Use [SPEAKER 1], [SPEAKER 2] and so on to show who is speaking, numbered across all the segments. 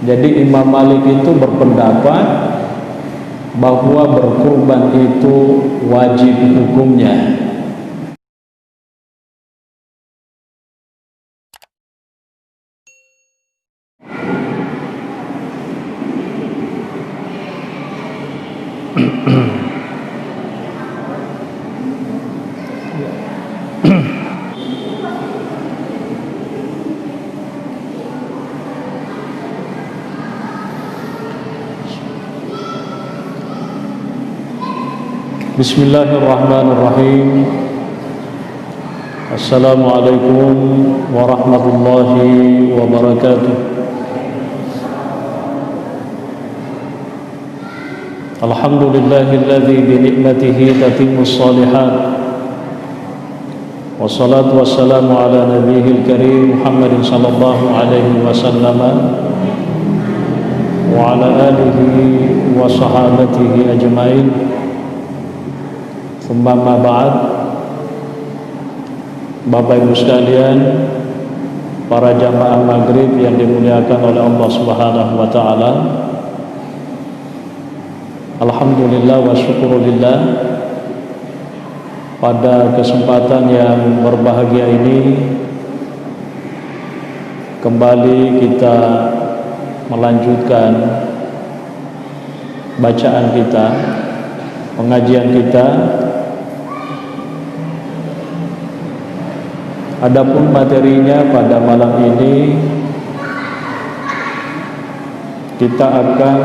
[SPEAKER 1] Jadi Imam Malik itu berpendapat bahwa berkurban itu wajib hukumnya. Bismillahirrahmanirrahim. Assalamualaikum warahmatullahi wabarakatuh. Alhamdulillahilladzi bi ni'matihi tatimmus shalihat. Wassalatu wassalamu ala nabiyil karim Muhammadin sallallahu alaihi wasallam wa ala alihi wa sahabatihi ajmain. Umpama ba'd, Bapak Ibu sekalian, para jamaah maghrib yang dimuliakan oleh Allah Subhanahu wa ta'ala, alhamdulillah wa syukurulillah, pada kesempatan yang berbahagia ini kembali kita melanjutkan bacaan kita, pengajian kita. Adapun materinya pada malam ini kita akan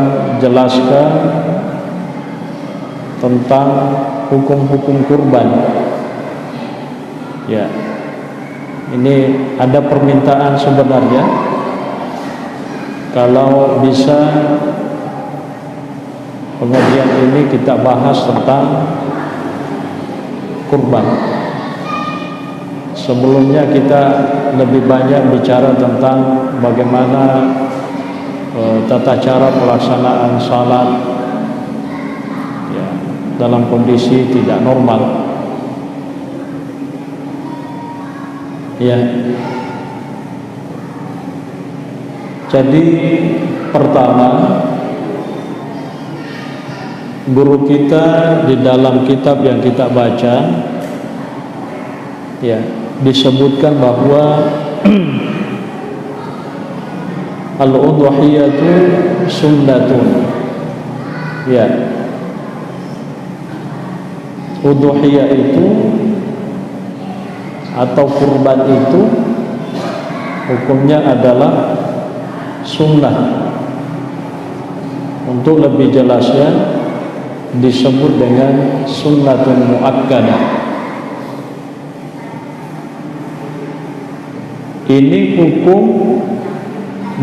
[SPEAKER 1] jelaskan tentang hukum-hukum kurban. Ya, ini ada permintaan sebenarnya kalau bisa pengajian ini kita bahas tentang kurban. Sebelumnya kita lebih banyak bicara tentang bagaimana tata cara pelaksanaan salat ya, dalam kondisi tidak normal. Ya. Jadi pertama, guru kita di dalam kitab yang kita baca ya, disebutkan bahwa al-udhiyatu sunnatun. Ya, udhiyah itu atau kurban itu hukumnya adalah sunnah. Untuk lebih jelasnya disebut dengan sunnatun muakkadah. Ini hukum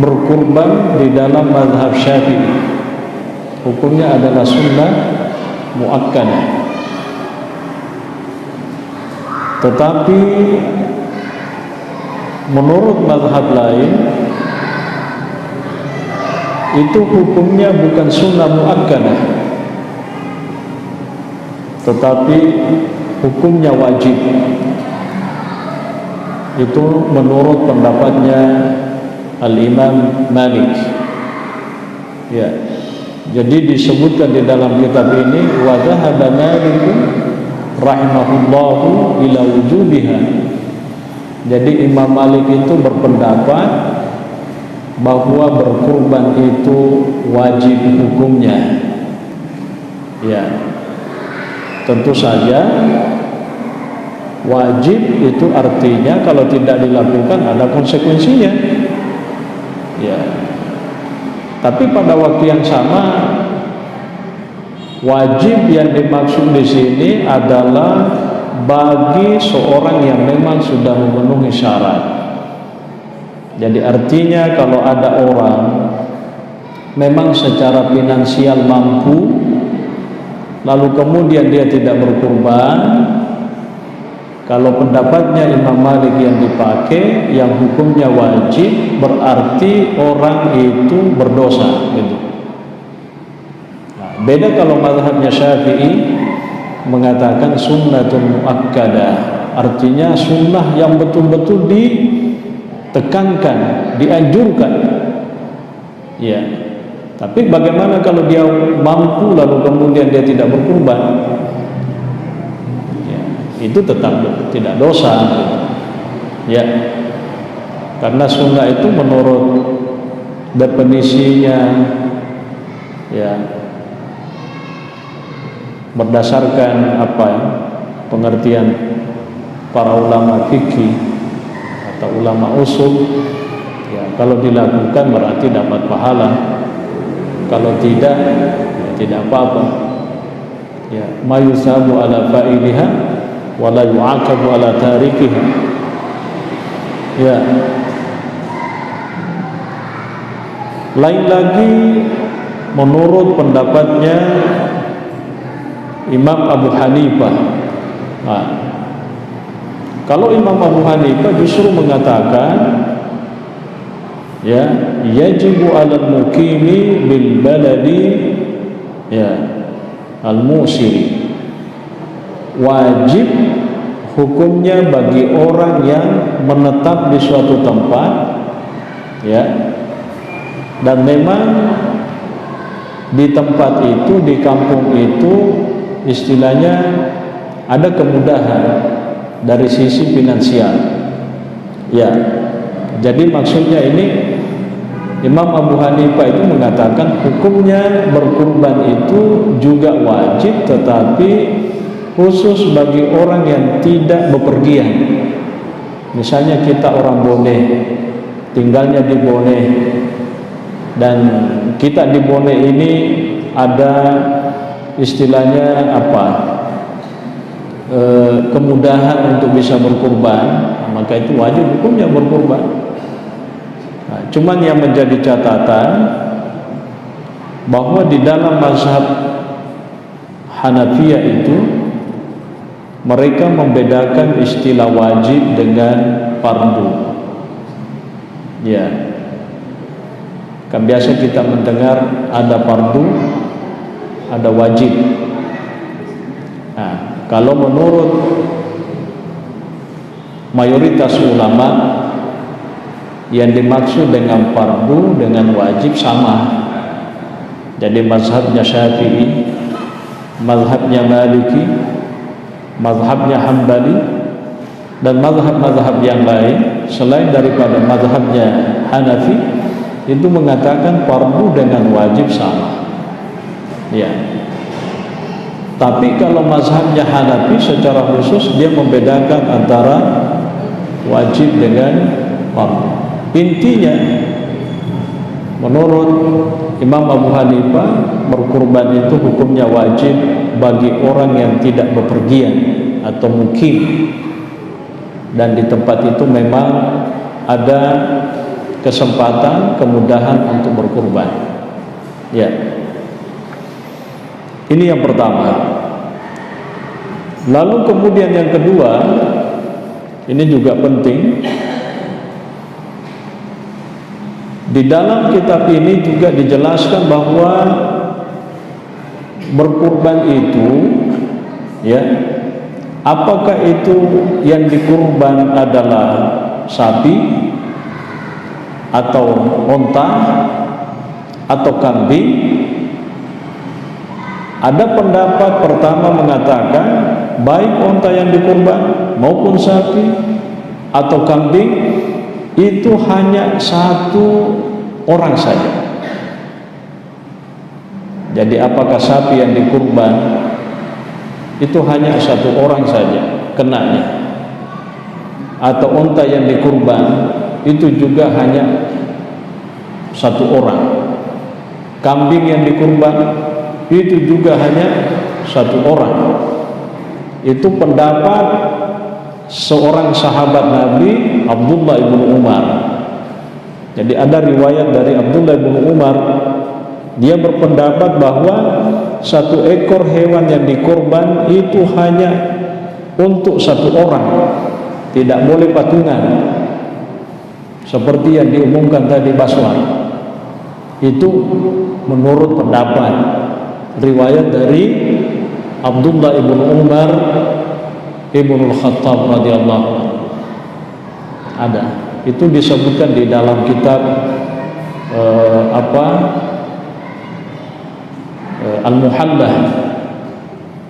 [SPEAKER 1] berkurban di dalam mazhab Syafi'i. Hukumnya adalah sunnah muakkadah. Tetapi menurut mazhab lain itu hukumnya bukan sunnah muakkadah, tetapi hukumnya wajib. Itu menurut pendapatnya Al-Imam Malik. Ya. Jadi disebutkan di dalam kitab ini wa dhahaba Malik rahimahullahu ila wujubiha. Jadi Imam Malik itu berpendapat bahwa berkurban itu wajib hukumnya. Ya. Tentu saja wajib itu artinya kalau tidak dilakukan ada konsekuensinya. Ya. Tapi pada waktu yang sama, wajib yang dimaksud di sini adalah bagi seorang yang memang sudah memenuhi syarat. Jadi artinya kalau ada orang memang secara finansial mampu, lalu kemudian dia tidak berkurban, kalau pendapatnya Imam Malik yang dipakai, yang hukumnya wajib, berarti orang itu berdosa, gitu. Nah, beda kalau mazhabnya Syafi'i mengatakan sunnatun muakkadah, artinya sunnah yang betul-betul ditekankan, dianjurkan. Ya. Tapi bagaimana kalau dia mampu lalu kemudian dia tidak berkurban? Ya, itu tetap tidak dosa. Ya. Karena sunnah itu menurut definisinya ya berdasarkan apa ya, pengertian para ulama fikih atau ulama usul, ya kalau dilakukan berarti dapat pahala, kalau tidak ya tidak apa-apa. Ya, ma yusabu ala fa'iliha wa la yu'aqabu ala tarikiha. Ya. Lain lagi menurut pendapatnya Imam Abu Hanifah. Nah, kalau Imam Abu Hanifah justru mengatakan ya yajibu 'alal muqimi bil baladi ya al-musiri, wajib hukumnya bagi orang yang menetap di suatu tempat ya, dan memang di tempat itu, di kampung itu istilahnya ada kemudahan dari sisi finansial ya. Jadi maksudnya ini Imam Abu Hanifah itu mengatakan hukumnya berkurban itu juga wajib, tetapi khusus bagi orang yang tidak bepergian. Misalnya kita orang Bone, tinggalnya di Bone, dan kita di Bone ini ada istilahnya apa, kemudahan untuk bisa berkurban, maka itu wajib hukumnya berkurban. Nah, cuman yang menjadi catatan bahwa di dalam mazhab Hanafiyah itu mereka membedakan istilah wajib dengan fardu. Ya, kan biasa kita mendengar ada fardu, ada wajib. Nah, kalau menurut mayoritas ulama, yang dimaksud dengan fardu dengan wajib sama. Jadi mazhabnya Syafi'i, mazhabnya Maliki, mazhabnya Hambali, dan mazhab-mazhab yang lain selain daripada mazhabnya Hanafi itu mengatakan fardu dengan wajib sama. Ya. Tapi kalau mazhabnya Hanafi secara khusus dia membedakan antara wajib dengan fardu. Intinya menurut Imam Abu Hanifah berkurban itu hukumnya wajib bagi orang yang tidak bepergian atau mukim, dan di tempat itu memang ada kesempatan, kemudahan untuk berkurban. Ya. Ini yang pertama. Lalu kemudian yang kedua, ini juga penting. Di dalam kitab ini juga dijelaskan bahwa berkurban itu ya, apakah itu yang dikurban adalah sapi atau unta atau kambing. Ada pendapat pertama mengatakan baik unta yang dikurban maupun sapi atau kambing itu hanya satu orang saja. Jadi apakah sapi yang dikurban itu hanya satu orang saja kenanya, atau unta yang dikurban itu juga hanya satu orang, kambing yang dikurban itu juga hanya satu orang. Itu pendapat seorang sahabat Nabi, Abdullah ibn Umar. Jadi ada riwayat dari Abdullah ibn Umar, dia berpendapat bahwa satu ekor hewan yang dikorban itu hanya untuk satu orang, tidak boleh patungan, seperti yang diumumkan tadi Baswar. Itu menurut pendapat riwayat dari Abdullah ibn Umar Ibnul Khattab radhiyallahu anhu. Ada, itu disebutkan di dalam kitab Al-Muhallah.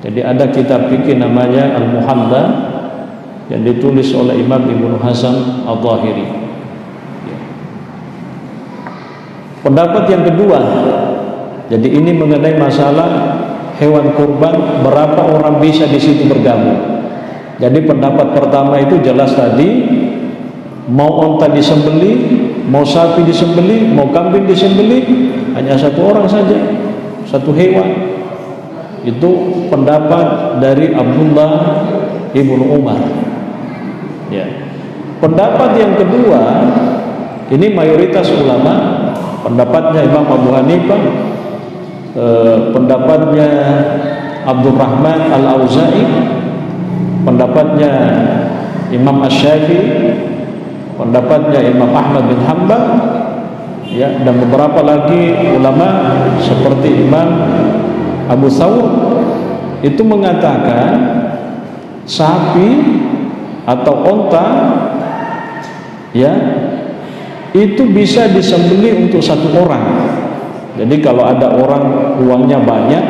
[SPEAKER 1] Jadi ada kitab fikih namanya Al-Muhallah yang ditulis oleh Imam Ibnu Hazm Al-Zahiri. Pendapat yang kedua, jadi ini mengenai masalah hewan kurban, berapa orang bisa di situ bergabung. Jadi pendapat pertama itu jelas tadi, mau onta disembeli, mau sapi disembeli, mau kambing disembeli, hanya satu orang saja, satu hewan. Itu pendapat dari Abdullah ibnu Umar. Ya. Pendapat yang kedua, ini mayoritas ulama, pendapatnya Imam Abu Hanifah, pendapatnya Abdurrahman Al-Auza'i, pendapatnya Imam Asy-Syafi'i, pendapatnya Imam Ahmad bin Hanbal, ya, dan beberapa lagi ulama seperti Imam Abu Thawr itu mengatakan sapi atau onta, ya, itu bisa disembelih untuk satu orang. Jadi kalau ada orang uangnya banyak,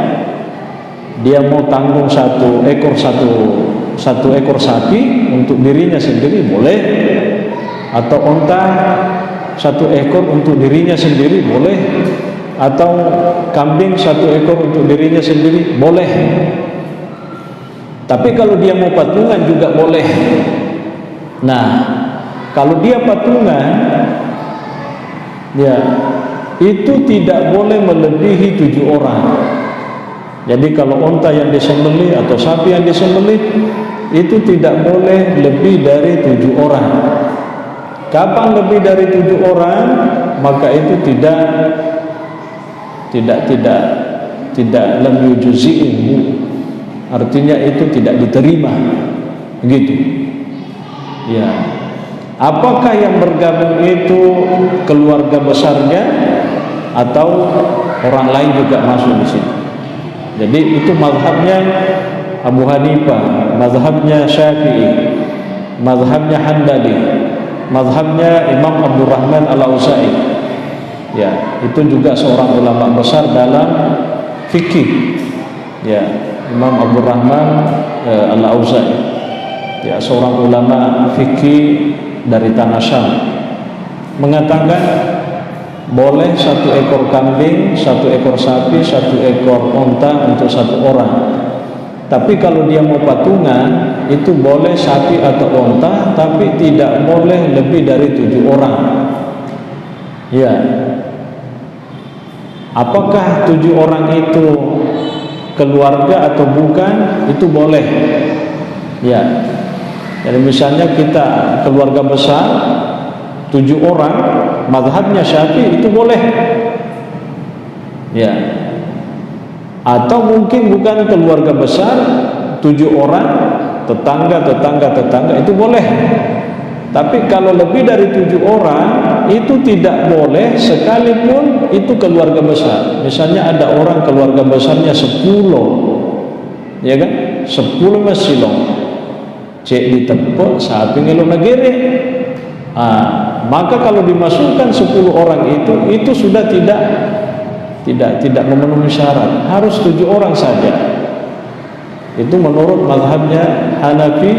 [SPEAKER 1] dia mau tanggung satu ekor sapi untuk dirinya sendiri boleh, atau onta satu ekor untuk dirinya sendiri boleh, atau kambing satu ekor untuk dirinya sendiri boleh. Tapi kalau dia mau patungan juga boleh. Nah, kalau dia patungan, ya, itu tidak boleh melebihi 7 orang. Jadi kalau onta yang disembelih atau sapi yang disembelih itu tidak boleh lebih dari 7 orang. Kapan lebih dari 7 orang, maka itu tidak lam yujzi'uhu, artinya itu tidak diterima, begitu. Ya. Apakah yang bergabung itu keluarga besarnya atau orang lain juga masuk di sini? Jadi itu mazhabnya Abu Hanifah, mazhabnya Syafi'i, mazhabnya Hanbali, mazhabnya Imam Abdurrahman Al-Auza'i. Ya, itu juga seorang ulama besar dalam fikih. Ya, Imam Abdurrahman Al-Auza'i. Ya, seorang ulama fikih dari tanah Syam, mengatakan boleh 1 ekor kambing, 1 ekor sapi, 1 ekor onta untuk 1 orang. Tapi kalau dia mau patungan, itu boleh sapi atau onta, tapi tidak boleh lebih dari 7 orang. Ya. Apakah 7 orang itu keluarga atau bukan? Itu boleh. Ya. Jadi misalnya kita keluarga besar 7 orang, mazhabnya Syafi'i itu boleh. Ya. Atau mungkin bukan keluarga besar, 7 orang, tetangga itu boleh. Tapi kalau lebih dari 7 orang itu tidak boleh, sekalipun itu keluarga besar. Misalnya ada orang keluarga besarnya 10, ya kan? 10 masilong. Cek ditepuk sapi ngelo negeri. Maka kalau dimasukkan 10 orang itu sudah tidak memenuhi syarat, harus 7 orang saja. Itu menurut mazhabnya Hanafi,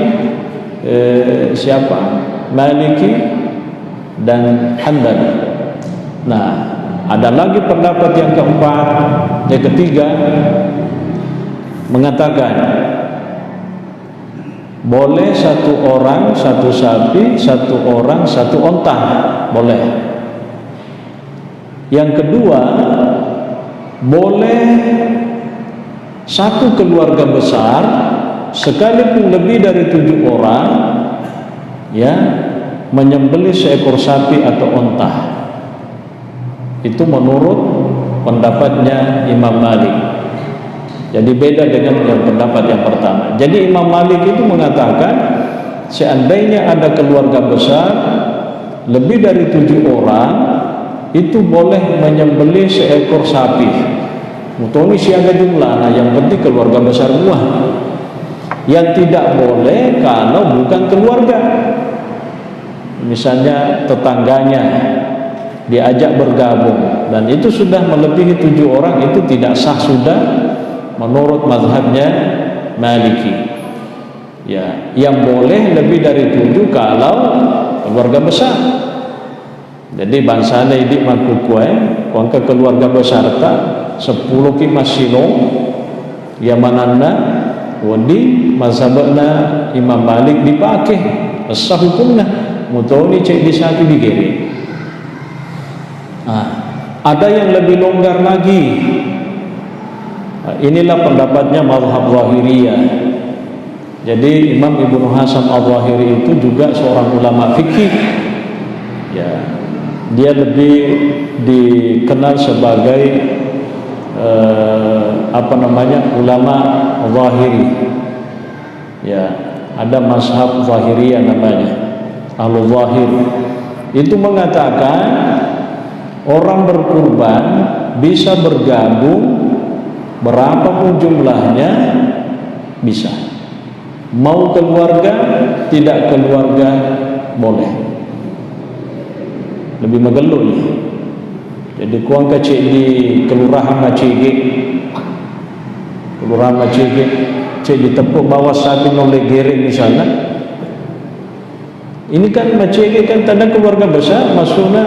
[SPEAKER 1] Maliki dan Hanbali. Nah, ada lagi pendapat yang keempat, yang ketiga, mengatakan boleh 1 orang 1 sapi, 1 orang 1 onta, boleh. Yang kedua, boleh 1 keluarga besar sekalipun lebih dari 7 orang, ya, menyembelih seekor sapi atau onta. Itu menurut pendapatnya Imam Malik. Jadi beda dengan yang pendapat yang pertama. Jadi Imam Malik itu mengatakan seandainya ada keluarga besar lebih dari 7 orang, itu boleh menyembelih seekor sapi. Mutoni siaga jumlah, nah yang penting keluarga besar semua. Yang tidak boleh kalau bukan keluarga. Misalnya tetangganya diajak bergabung, dan itu sudah melebihi 7 orang, itu tidak sah sudah menurut mazhabnya Maliki. Ya, yang boleh lebih dari 7 kalau keluarga besar. Jadi bangsana idik makukue kuangka keluarga besar ta 10 ki masilong ya mananda wadi mazhabna Imam Malik dipakai sah hukumnya mutoni cek disatu digere. Ada yang lebih longgar lagi. Inilah pendapatnya mazhab Zahiriyah. Jadi Imam Ibnu Hasan Al-Zahiri itu juga seorang ulama fikih. Ya, dia lebih dikenal sebagai ulama Zahiri. Ya, ada mazhab Zahiriyah namanya, Ahlul Zahir. Itu mengatakan orang berkurban bisa bergabung berapapun jumlahnya bisa. Mau keluarga, tidak keluarga boleh. Lebih megelun. Jadi kuang kecil di kelurahan Macigik, cek di tepuk bawah sapi noleh gering misalnya. Ini kan Macigik kan tanda keluarga besar, maksudnya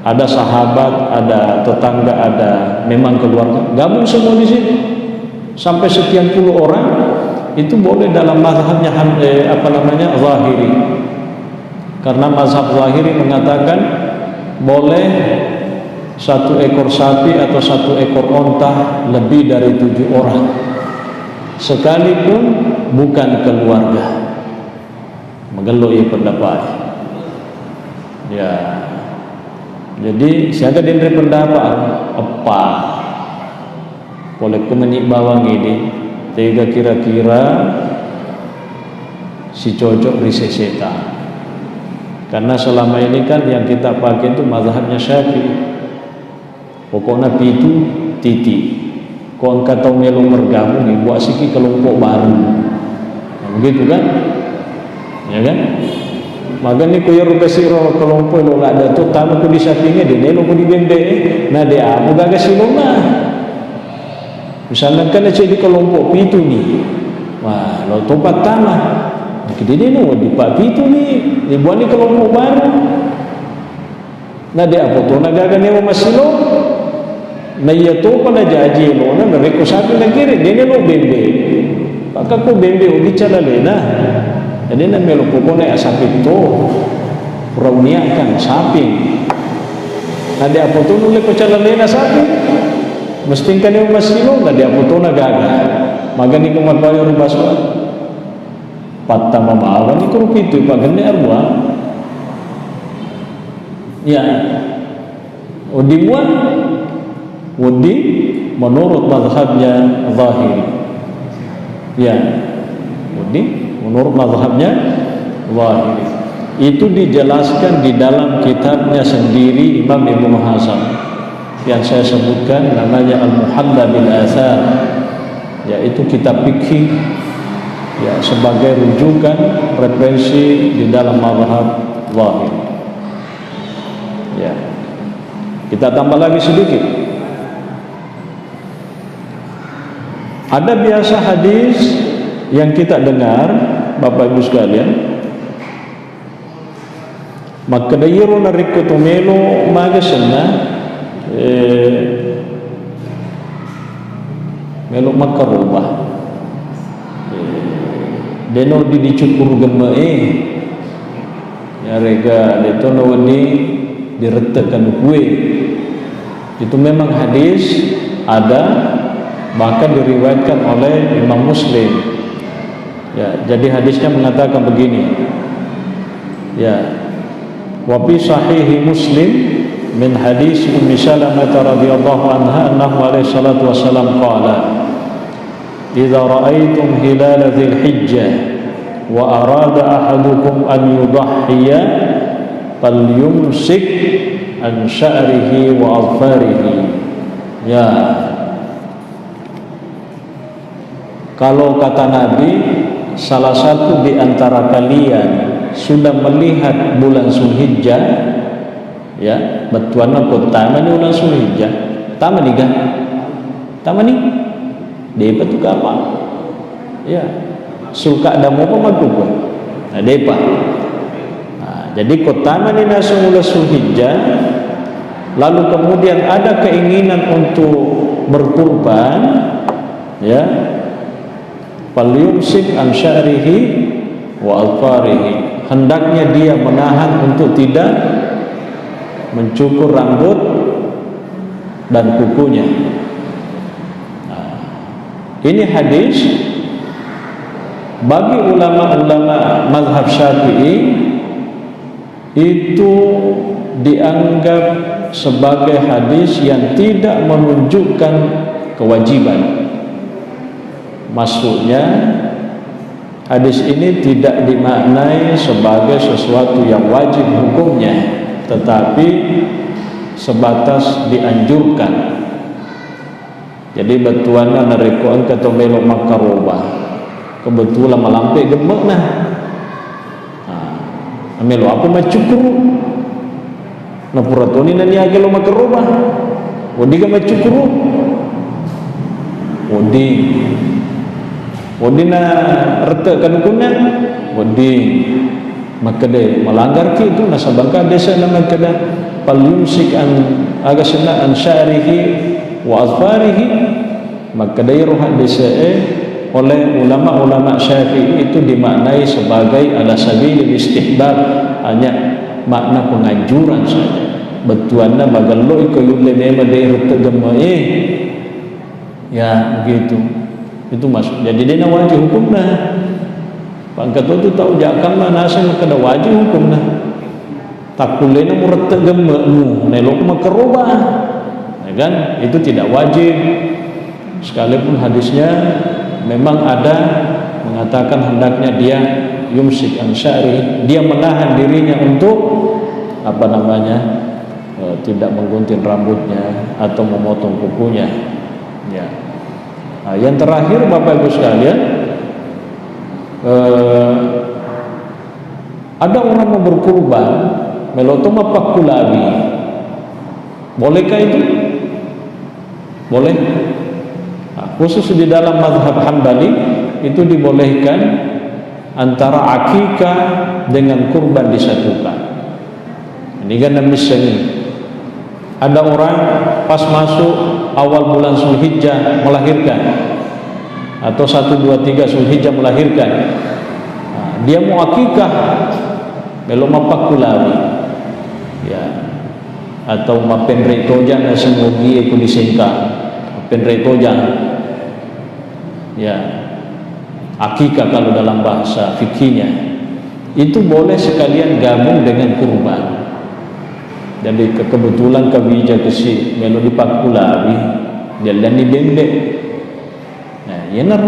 [SPEAKER 1] ada sahabat, ada tetangga, ada memang keluarga, gabung semua di sini sampai sekian puluh orang, itu boleh dalam mazhabnya Zahiri. Karena mazhab Zahiri mengatakan boleh 1 ekor sapi atau 1 ekor onta lebih dari 7 orang sekalipun bukan keluarga. Megelo ya pendapat. Ya. Jadi siaga dendre pendapat apa boleh kemenik bawang ini tega kira-kira si cocok riseseta. Karena selama ini kan yang kita pakai itu mazhabnya Syafi'i. Pokoknya pitu titi. Kau angkat tau melu bergabung buat siki kelompok baru. Nah, begitu kan? Ya kan? Maka ni kuya rupa siro kelompok lo nggak ada tuh tamu ku di sampingnya dia lo ku di bende nah dia aku gak kasih lo mah misalnya kan cek di kelompok pitu nih wah lo topat tanah jadi dia lo di pak pitu nih dibuat di kelompok baru nah dia apa tuh naga nih masih lo nah iya tuh pada jaji lo nah mereka satu lagi dia lo bende maka ku bende bicara lena. Jadi nan melu pokoknya sapi itu rauniakan sapi. Nade apoto nule ko chalalena sapi. Mesti kan yung masilo nade apoto na gaga. Magani ko magbayo ru baswa. Patta mamawan ni ko pitu pagani arwa. Ya. Odimuan wadi menurut mazhabnya Zahiri. Ya. Wadi menurut mazhabnya Zahiri. Itu dijelaskan di dalam kitabnya sendiri Imam Ibnu Hasan yang saya sebutkan namanya Al-Muhalla bil Athar, yaitu kitab fikih ya sebagai rujukan referensi di dalam mazhab Zahiri. Ya. Kita tambah lagi sedikit. Ada biasa hadis yang kita dengar Bapak Ibu sekalian, maka dayiro na rikutumelo magasana melo makarubah deno di dicukur gemae ya rega deto nawani diretekan kue. Itu memang hadis ada, bahkan diriwayatkan oleh Imam Muslim. Ya, jadi hadisnya mengatakan begini. Ya. Wa fi sahih Muslim min hadis Ummi Salamah radhiyallahu anha annahu alaihi salatu wasallam qala idza ra'aytum hilal dzil hijjah wa arada ahadukum an yudhhiya falyumsik an sya'rihi wa adfarihi. Ya. Kalau kata Nabi, salah satu di antara kalian sudah melihat bulan Zulhijjah, ya batuan ko tama ni ulang Zulhijjah tama ni ga tama ni depa tu apa ya sulka ada mau pemadu ko nah depa jadi ko tama ni nasung ulang Zulhijjah lalu kemudian ada keinginan untuk berkurban ya falyumsik an sya'rihi wa alfarihi, hendaknya dia menahan untuk tidak mencukur rambut dan kukunya. Ini hadis bagi ulama-ulama mazhab Syafi'i itu dianggap sebagai hadis yang tidak menunjukkan kewajiban. Maksudnya hadis ini tidak dimaknai sebagai sesuatu yang wajib hukumnya, tetapi sebatas dianjurkan. Jadi batuannya narikoan kata melok makarobah kebetulan melampai gemek nah melok apa macukur na puratoni na niya lo makarobah wadi ka macukur wadi na rete kanukuna wadi makade melanggar ki itu nasa bangka desa na makada palyumsik an agasna an syarihi wa azfarihi makadai rohan desa oleh ulama-ulama Syafi'i itu dimaknai sebagai ala sabilil istihbab, hanya makna penganjuran saja. Betuanna bagallo iko yulle nema de rete gemae ya begitu itu masuk jadi dia wajib hukumna pangkat itu tahu jakam mana asal kada wajib hukumna takulena murte gememu nelok makerubah ya kan itu tidak wajib sekalipun hadisnya memang ada mengatakan hendaknya dia yumsik an sya'ri, dia menahan dirinya untuk apa namanya tidak menggunting rambutnya atau memotong kukunya ya. Nah, yang terakhir Bapak Ibu sekalian, ada orang mau berkurban melotoma pakulabi, bolehkah itu? Boleh. Nah, khusus di dalam mazhab Hambali itu dibolehkan antara akikah dengan kurban disatukan. Ini kan misalnya ada orang pas masuk awal bulan Zulhijjah melahirkan atau 1, 2, 3 Zulhijjah melahirkan, nah, dia mau akikah belum apa kulawi ya atau mapen retojan semogi aku disingkat mapen retojan ya akikah kalau dalam bahasa fikihnya itu boleh sekalian gabung dengan kurban. Jadi kebetulan kabija kesi melo di pakulawi jalan di bembek nah yenar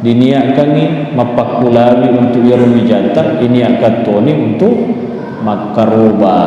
[SPEAKER 1] diniakan ni mapakulawi untuk yarumi jata ini akan toni untuk makaroba